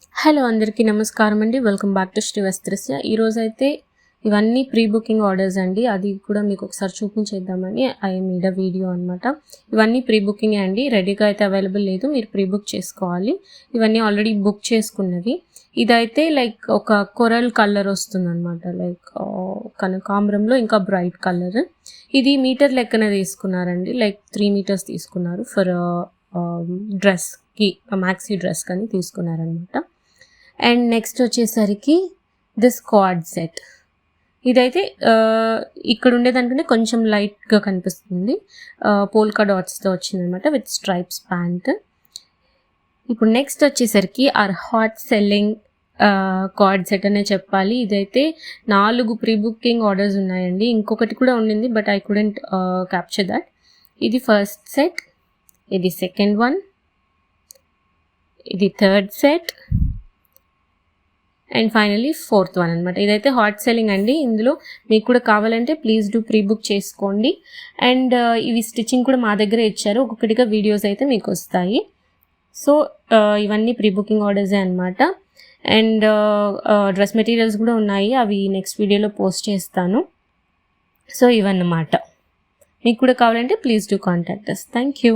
Hello అందరికీ నమస్కారం అండి. Welcome back to Sri Vastrasya. ఈరోజైతే ఇవన్నీ ప్రీ బుకింగ్ ఆర్డర్స్ అండి. అది కూడా మీకు ఒకసారి చూపించేద్దామని ఐ మేడ్ అ వీడియో అనమాట. ఇవన్నీ ప్రీ బుకింగే అండి. రెడీగా అయితే అవైలబుల్ లేదు, మీరు ప్రీ బుక్ చేసుకోవాలి. ఇవన్నీ ఆల్రెడీ బుక్ చేసుకున్నవి. ఇదైతే లైక్ ఒక కొరల్ కలర్ వస్తుంది అనమాట, లైక్ కనకాంబరంలో ఇంకా బ్రైట్ కలర్. ఇది మీటర్ లెక్కన తీసుకున్నారండి, లైక్ 3 meters తీసుకున్నారు ఫర్ డ్రెస్కి, మ్యాక్సీ డ్రెస్ కానీ తీసుకున్నారనమాట. అండ్ నెక్స్ట్ వచ్చేసరికి దిస్ కార్డ్ సెట్. ఇదైతే ఇక్కడ ఉండేదానికంటే కొంచెం లైట్గా కనిపిస్తుంది, పోల్కా డాట్స్తో వచ్చిందనమాట విత్ స్ట్రైప్స్ ప్యాంట్. ఇప్పుడు నెక్స్ట్ వచ్చేసరికి or hot selling card set అనే చెప్పాలి. ఇదైతే 4 ప్రీ బుకింగ్ ఆర్డర్స్ ఉన్నాయండి. ఇంకొకటి కూడా ఉండింది but I couldn't capture that. ఇది ఫస్ట్ సెట్, ఇది సెకండ్ వన్, ఇది third set and finally fourth one అనమాట. ఇదైతే హాట్ సెల్లింగ్ అండి. ఇందులో మీకు కూడా కావాలంటే ప్లీజ్ డూ ప్రీ బుక్ చేసుకోండి. అండ్ ఇవి స్టిచ్చింగ్ కూడా మా దగ్గర ఇచ్చారు, ఒక్కొక్కటిగా వీడియోస్ అయితే మీకు వస్తాయి. సో ఇవన్నీ ప్రీ బుకింగ్ ఆర్డర్సే అనమాట. అండ్ డ్రెస్ మెటీరియల్స్ కూడా ఉన్నాయి, అవి నెక్స్ట్ వీడియోలో పోస్ట్ చేస్తాను. సో ఇవన్నమాట. మీకు కూడా కావాలంటే please do contact us. Thank you.